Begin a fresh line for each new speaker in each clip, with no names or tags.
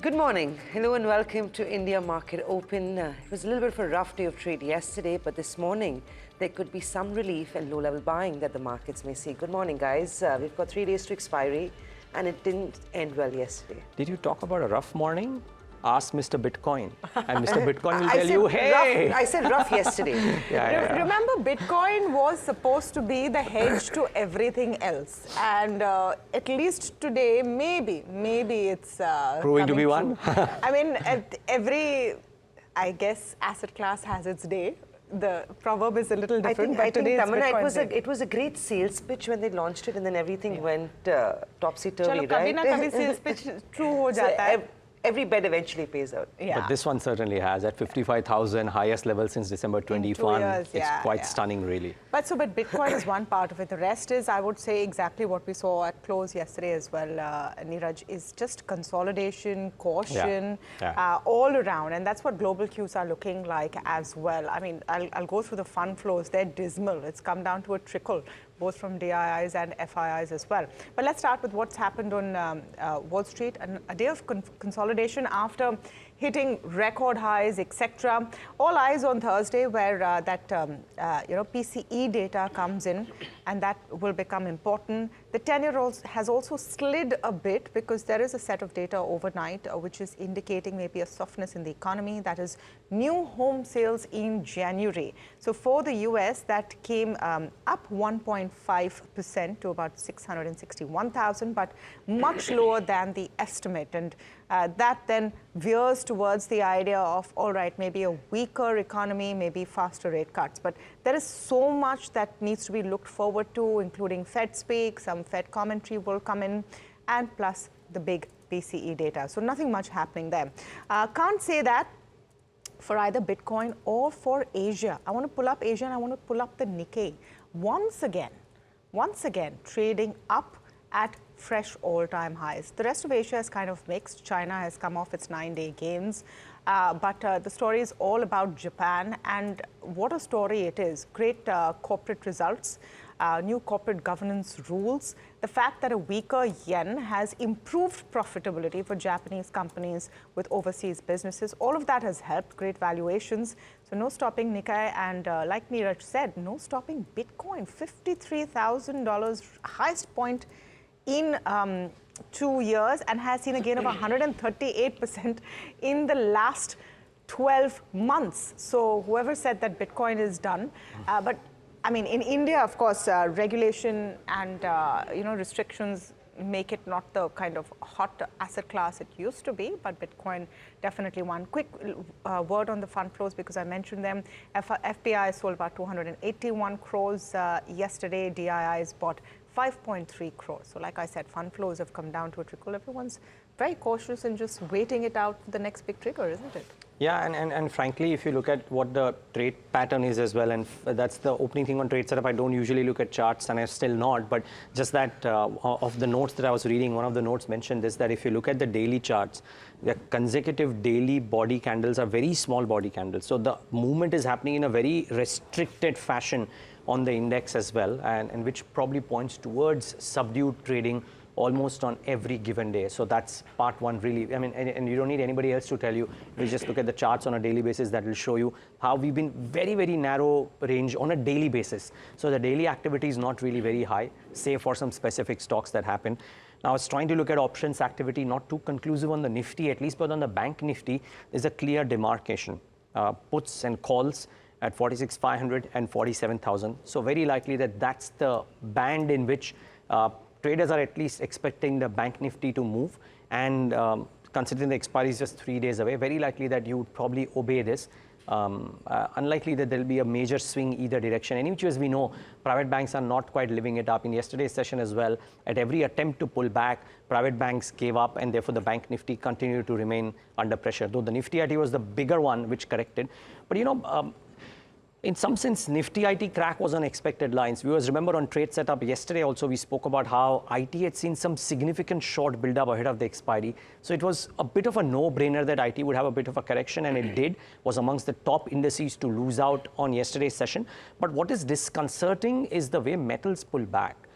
Good morning. Hello and welcome to India Market Open. It was a little bit of a rough day of trade yesterday, but this morning there could be some relief and low-level buying that the markets may see. Good morning, guys. We've got 3 days to expiry, and it didn't end well yesterday.
Did you talk about a rough morning? Ask Mr. Bitcoin, and Mr. Bitcoin will tell you, hey!
Rough, I said rough yesterday.
Remember, Bitcoin was supposed to be the hedge to everything else. And at least today, maybe it's
proving to be one?
I mean, every, I guess, asset class has its day. The proverb is a little different.
I think Tamanna, it was a great sales pitch when they launched it, and then everything went topsy-turvy, right?
Kabhi na kabhi sales pitch true ho jata hai.
Every bet eventually pays out.
Yeah.
But this one certainly has at 55,000, highest level since December 21. It's quite stunning, really.
But Bitcoin is one part of it. The rest is, I would say, exactly what we saw at close yesterday as well, Niraj, is just consolidation, caution, all around. And that's what global cues are looking like as well. I mean, I'll go through the fund flows. They're dismal. It's come down to a trickle, both from DIIs and FIIs as well. But let's start with what's happened on Wall Street. A day of consolidation after hitting record highs, etc. All eyes on Thursday, where that PCE data comes in, and that will become important. The 10-year has also slid a bit because there is a set of data overnight which is indicating maybe a softness in the economy. That is new home sales in January. So for the US, that came up 1.5% to about 661,000, but much lower than the estimate. And that then veers towards the idea of, all right, maybe a weaker economy, maybe faster rate cuts. But there is so much that needs to be looked forward to, including Fed speak, some Fed commentary will come in, and plus the big PCE data. So nothing much happening there. Can't say that for either Bitcoin or for Asia. I want to pull up Asia and I want to pull up the Nikkei. Once again, trading up at fresh all-time highs. The rest of Asia is kind of mixed. China has come off its 9-day gains. But the story is all about Japan, and what a story it is. Great corporate results, new corporate governance rules. The fact that a weaker yen has improved profitability for Japanese companies with overseas businesses. All of that has helped. Great valuations. So no stopping Nikkei, and like Niraj said, no stopping Bitcoin. $53,000, highest point in 2 years, and has seen a gain of 138% in the last 12 months. So whoever said that Bitcoin is done, but I mean, in India, of course, regulation and restrictions make it not the kind of hot asset class it used to be, but Bitcoin definitely one. Quick word on the fund flows, because I mentioned them. FPIs sold about 281 crores yesterday. DIIs bought 5.3 crores. So like I said, fund flows have come down to a trickle. Everyone's very cautious and just waiting it out for the next big trigger, isn't it?
Yeah, and frankly, if you look at what the trade pattern is as well, and that's the opening thing on trade setup, I don't usually look at charts, and I'm still not, but just that of the notes that I was reading, one of the notes mentioned this, that if you look at the daily charts, the consecutive daily body candles are very small body candles. So the movement is happening in a very restricted fashion on the index as well, and which probably points towards subdued trading almost on every given day. So that's part one, really. I mean, and you don't need anybody else to tell you. You just look at the charts on a daily basis. That will show you how we've been very, very narrow range on a daily basis. So the daily activity is not really very high, save for some specific stocks that happen. Now, I was trying to look at options activity, not too conclusive on the Nifty at least, but on the bank Nifty, there's a clear demarcation. Puts and calls at 46,500 and 47,000. So very likely that that's the band in which traders are at least expecting the bank Nifty to move, and considering the expiry is just 3 days away, very likely that you would probably obey this. Unlikely that there'll be a major swing either direction. Any which, as we know, private banks are not quite living it up. In yesterday's session as well, at every attempt to pull back, private banks gave up, and therefore the bank Nifty continued to remain under pressure. Though the Nifty IT was the bigger one which corrected. But in some sense, Nifty IT crack was on expected lines. Viewers, remember on trade setup yesterday also we spoke about how IT had seen some significant short build-up ahead of the expiry. So it was a bit of a no-brainer that IT would have a bit of a correction, and it did. Was amongst the top indices to lose out on yesterday's session. But what is disconcerting is the way metals pull back.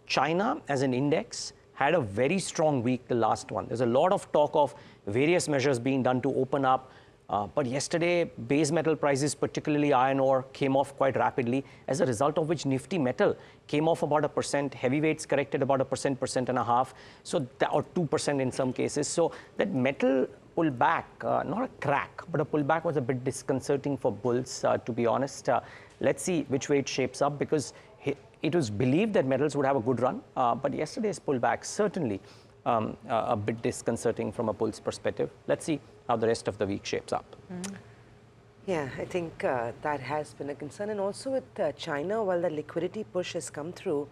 China as an index had a very strong week, the last one. There's a lot of talk of various measures being done to open up. But yesterday, base metal prices, particularly iron ore, came off quite rapidly, as a result of which Nifty metal came off about 1%, heavyweights corrected about 1%, 1.5%, so or 2% in some cases. So that metal pullback, not a crack, but a pullback was a bit disconcerting for bulls, to be honest. Let's see which way it shapes up, because it was believed that metals would have a good run, but yesterday's pullback certainly a bit disconcerting from a bull's perspective. Let's see how the rest of the week shapes up.
Yeah, I think that has been a concern. And also with China, while the liquidity push has come through,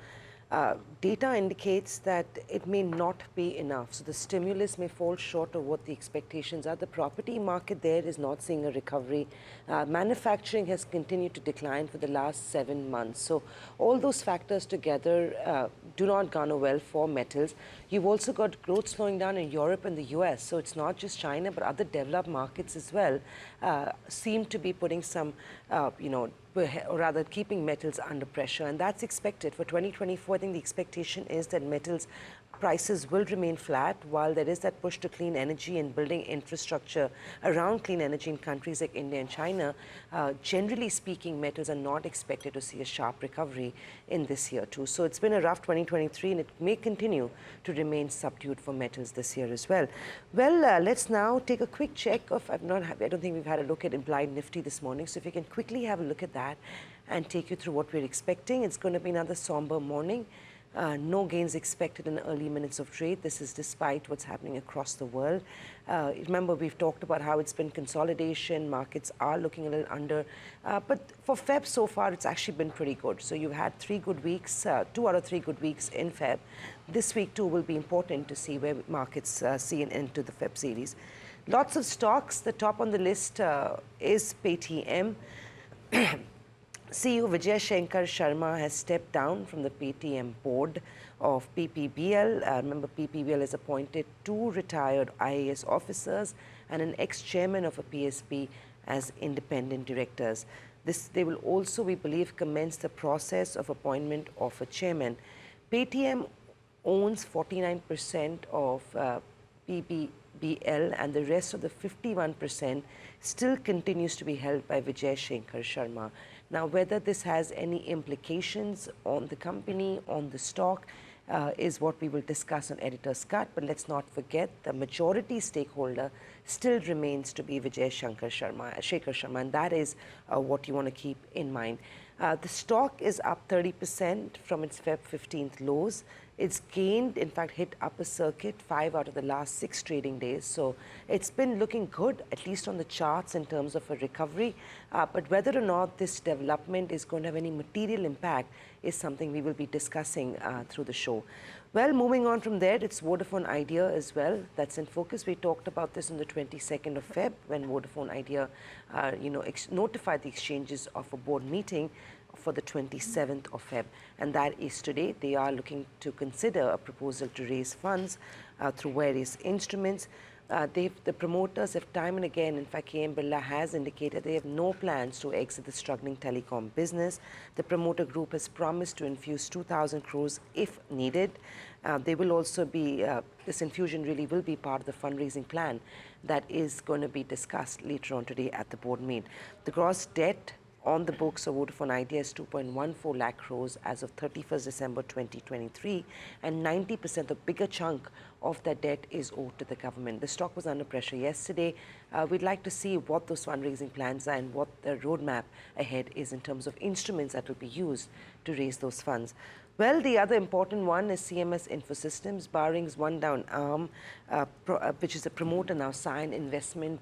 data indicates that it may not be enough. So the stimulus may fall short of what the expectations are. The property market there is not seeing a recovery. Manufacturing has continued to decline for the last 7 months. So all those factors together do not garner well for metals. You've also got growth slowing down in Europe and the US. So it's not just China, but other developed markets as well seem to be putting some, or rather keeping metals under pressure. And that's expected. For 2024, I think the expectation is that metals prices will remain flat, while there is that push to clean energy and building infrastructure around clean energy in countries like India and China. Generally speaking, metals are not expected to see a sharp recovery in this year too. So it's been a rough 2023, and it may continue to remain subdued for metals this year as well. Well, let's now take a quick check of, I don't think we've had a look at implied Nifty this morning. So if you can quickly have a look at that and take you through what we're expecting. It's going to be another somber morning. No gains expected in early minutes of trade. This is despite what's happening across the world. Remember, we've talked about how it's been consolidation. Markets are looking a little under. But for Feb so far, it's actually been pretty good. So you've had 3 good weeks, 2 out of 3 good weeks in Feb. This week, too, will be important to see where markets see an end to the Feb series. Lots of stocks. The top on the list is Paytm. CEO Vijay Shankar Sharma has stepped down from the Paytm board of PPBL. Remember, PPBL has appointed 2 retired IAS officers and an ex-chairman of a PSP as independent directors. They will also, we believe, commence the process of appointment of a chairman. Paytm owns 49% of PPBL, and the rest of the 51% still continues to be held by Vijay Shankar Sharma. Now, whether this has any implications on the company, on the stock, is what we will discuss on Editor's Cut. But let's not forget, the majority stakeholder still remains to be Vijay Shankar Sharma, and that is what you want to keep in mind. The stock is up 30% from its Feb 15th lows. It's gained, in fact, hit upper circuit 5 out of the last 6 trading days. So it's been looking good, at least on the charts, in terms of a recovery. But whether or not this development is going to have any material impact is something we will be discussing through the show. Well, moving on from there, it's Vodafone Idea as well that's in focus. We talked about this on the 22nd of Feb when Vodafone Idea, notified the exchanges of a board meeting for the 27th of Feb, and that is today. They are looking to consider a proposal to raise funds through various instruments. The promoters have time and again, in fact, KM Birla has indicated they have no plans to exit the struggling telecom business. The promoter group has promised to infuse 2,000 crores if needed. They will also be, this infusion really will be part of the fundraising plan that is going to be discussed later on today at the board meet. The gross debt on the books of Vodafone Idea is 2.14 lakh crores as of 31st December 2023, and 90%, the bigger chunk of that debt is owed to the government. The stock was under pressure yesterday. We'd like to see what those fundraising plans are and what the roadmap ahead is in terms of instruments that will be used to raise those funds. Well, the other important one is CMS Infosystems, Baring's one down arm, which is a promoter now, Sign Investment,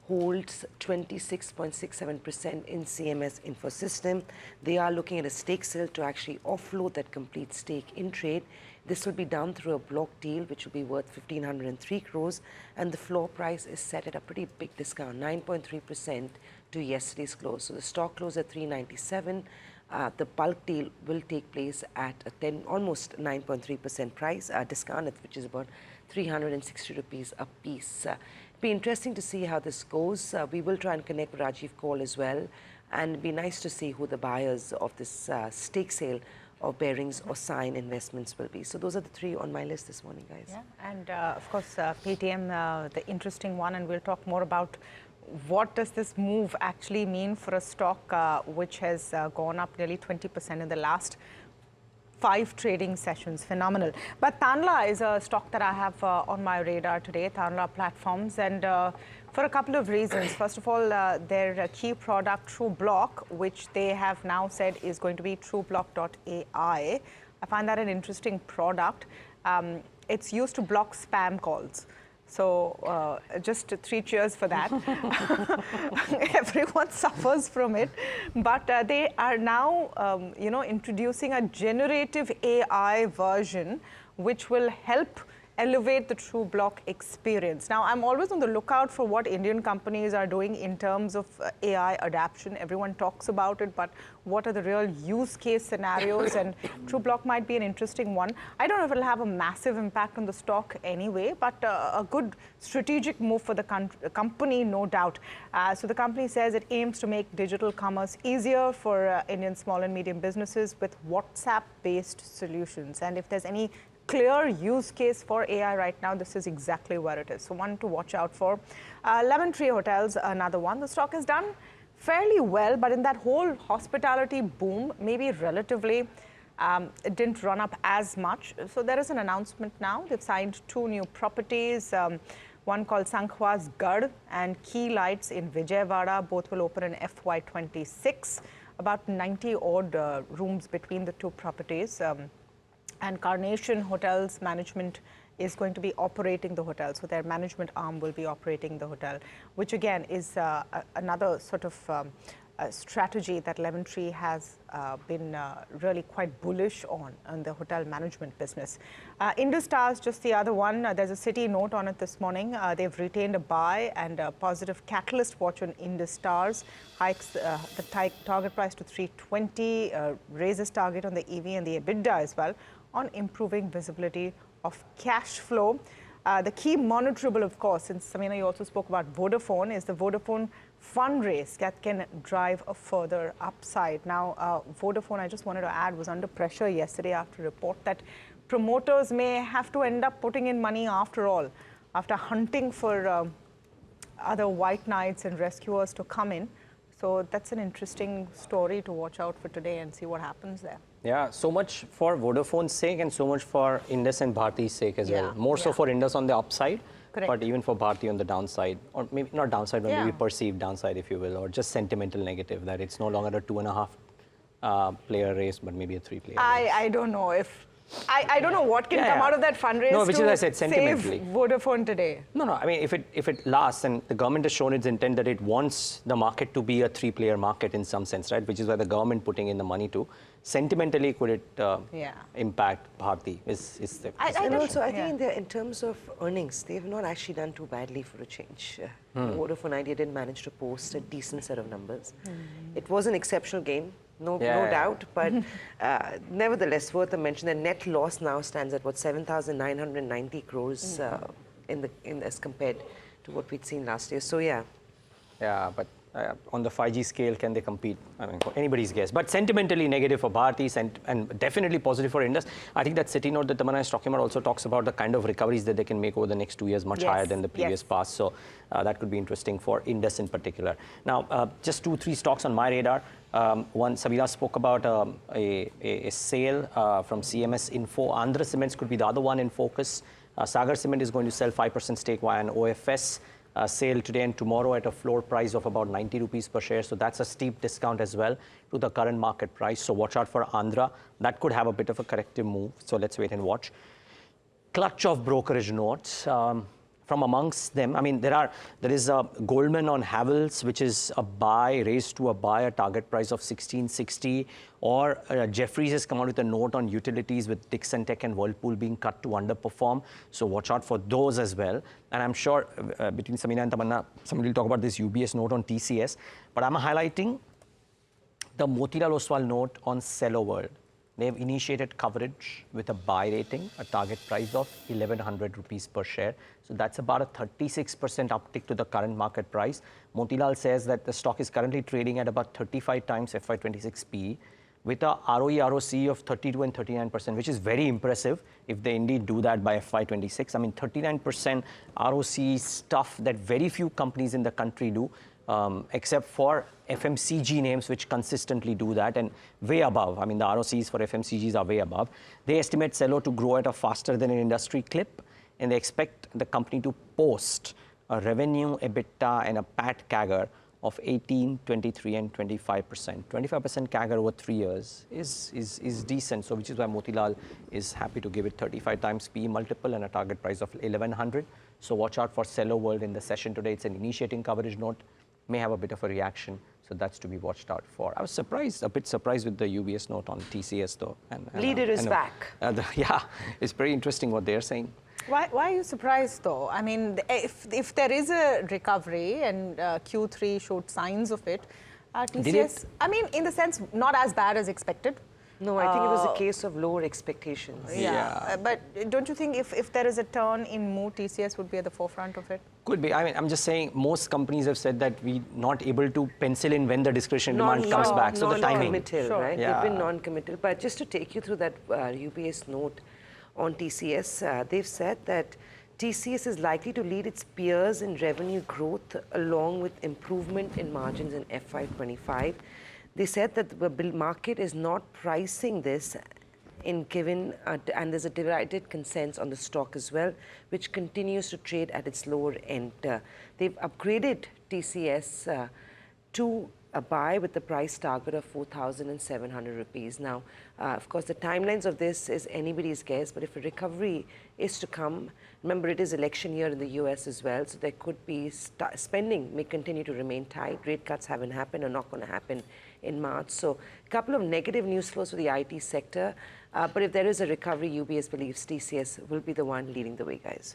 holds 26.67% in CMS Infosystem. They are looking at a stake sale to actually offload that complete stake in trade. This will be done through a block deal, which will be worth 1,503 crores, and the floor price is set at a pretty big discount, 9.3% to yesterday's close. So the stock closed at 397. The bulk deal will take place at a almost 9.3% price discount, which is about 360 rupees a piece. Be interesting to see how this goes. We will try and connect with Rajiv Kaul as well, and it'd be nice to see who the buyers of this stake sale or bearings or sign investments will be. So those are the three on my list this morning, guys.
Yeah, and of course, Paytm, the interesting one, and we'll talk more about what does this move actually mean for a stock which has gone up nearly 20% in the last 5 trading sessions. Phenomenal. But Tanla is a stock that I have on my radar today, Tanla Platforms, and for a couple of reasons. First of all, their key product, TrueBlock, which they have now said is going to be TrueBlock.ai. I find that an interesting product. It's used to block spam calls. So just 3 cheers for that. Everyone suffers from it, but they are now, introducing a generative AI version, which will help elevate the TrueBlock experience. Now, I'm always on the lookout for what Indian companies are doing in terms of AI adoption. Everyone talks about it, but what are the real use case scenarios? And TrueBlock might be an interesting one. I don't know if it'll have a massive impact on the stock anyway, but a good strategic move for the company, no doubt. So the company says it aims to make digital commerce easier for Indian small and medium businesses with WhatsApp-based solutions. And if there's any clear use case for AI right now, this is exactly where it is. So one to watch out for. Lemon Tree Hotels, another one. The stock has done fairly well, but in that whole hospitality boom, maybe relatively, it didn't run up as much. So there is an announcement now. They've signed 2 new properties, one called Sankhwa's Gad and Key Lights in Vijayawada. Both will open in FY26. About 90 odd rooms between the 2 properties. And Carnation Hotels Management is going to be operating the hotel. So their management arm will be operating the hotel, which again is another sort of strategy that Lemon Tree has been really quite bullish on the hotel management business. Indus Towers, just the other one. There's a Citi note on it this morning. They've retained a buy and a positive catalyst watch on Indus Towers. Hikes the target price to 320, raises target on the EV and the EBITDA as well, on improving visibility of cash flow. The key monitorable, of course, since Samina, you also spoke about Vodafone, is the Vodafone fundraise that can drive a further upside. Now, Vodafone, I just wanted to add, was under pressure yesterday after a report that promoters may have to end up putting in money after all, after hunting for other white knights and rescuers to come in. So that's an interesting story to watch out for today and see what happens there.
Yeah, so much for Vodafone's sake and so much for Indus and Bharti's sake as well. More so for Indus on the upside, but even for Bharti on the downside, or maybe not downside, but maybe perceived downside, if you will, or just sentimental negative, that it's no longer a 2.5 player race, but maybe a 3 player race.
I don't know if... I don't know what can come out of that fundraise
which is, I said,
save
sentimentally.
Vodafone today.
No, I mean, if it lasts, and the government has shown its intent that it wants the market to be a 3-player market in some sense, right? Which is why the government putting in the money to. Sentimentally, could it impact Bharti?
And also, I think in terms of earnings, they have not actually done too badly for a change. Vodafone Idea did manage to post a decent set of numbers. It was an exceptional gain. No doubt, but nevertheless, worth a mention. The net loss now stands at 7,990 crores as compared to what we'd seen last year. So yeah,
but on the 5G scale, can they compete? I mean, anybody's guess. But sentimentally negative for Bharti and definitely positive for Indus. I think that Citi note that Tamanna is talking about also talks about the kind of recoveries that they can make over the next 2 years, much higher than the previous past. So that could be interesting for Indus in particular. Now, just 2-3 stocks on my radar. One, Samina spoke about a sale from CMS Info. Andhra Cements could be the other one in focus. Sagar Cement is going to sell 5% stake via an OFS sale today and tomorrow at a floor price of about 90 rupees per share. So that's a steep discount as well to the current market price. So watch out for Andhra. That could have a bit of a corrective move. So let's wait and watch. Clutch of brokerage notes. From amongst them, I mean, there is a Goldman on Havells, which is a buy, raised to a buy, a target price of 1660. Or Jefferies has come out with a note on utilities with Dixon Tech and Whirlpool being cut to underperform. So watch out for those as well. And I'm sure between Samina and Tamanna, somebody will talk about this UBS note on TCS. But I'm highlighting the Motilal Oswal note on Cello World. They have initiated coverage with a buy rating, a target price of 1100 rupees per share. So that's about a 36% uptick to the current market price. Motilal says that the stock is currently trading at about 35 times FY26 PE. with a ROE, ROCE of 32 and 39%, which is very impressive if they indeed do that by FY26. I mean, 39% ROCE stuff that very few companies in the country do, except for FMCG names, which consistently do that, and way above. I mean, the ROCEs for FMCGs are way above. They estimate Cello to grow at a faster than an industry clip, and they expect the company to post a revenue, EBITDA, and a PAT CAGR of 18, 23, and 25%. 25% CAGR over 3 years is decent, so which is why Motilal is happy to give it 35 times PE multiple and a target price of 1100. So watch out for Cello World in the session today. It's an initiating coverage note, may have a bit of a reaction, so that's to be watched out for. I was surprised, a bit surprised with the UBS note on TCS though.
Leader is back.
Yeah, it's very interesting what they're saying.
Why are you surprised though? I mean, if there is a recovery and Q3 showed signs of it, TCS, I mean, in the sense, not as bad as expected.
No, I think it was a case of lower expectations.
Yeah. But don't you think if there is a turn in mood, TCS would be at the forefront of it?
Could be. I mean, I'm just saying most companies have said that we're not able to pencil in when the discretionary demand comes back. So the timing.
Non-committal, right? Yeah. They've been non-committal. But just to take you through that UBS note on TCS, they've said that TCS is likely to lead its peers in revenue growth along with improvement in margins in FY25. They said that the market is not pricing this and there's a divided consensus on the stock as well, which continues to trade at its lower end. They've upgraded TCS to a buy with the price target of 4,700 rupees. Now, of course, the timelines of this is anybody's guess, but if a recovery is to come, remember it is election year in the US as well, so there could be spending may continue to remain tight. Rate cuts haven't happened or not going to happen in March. So a couple of negative news flows for the IT sector, but if there is a recovery, UBS believes TCS will be the one leading the way, guys.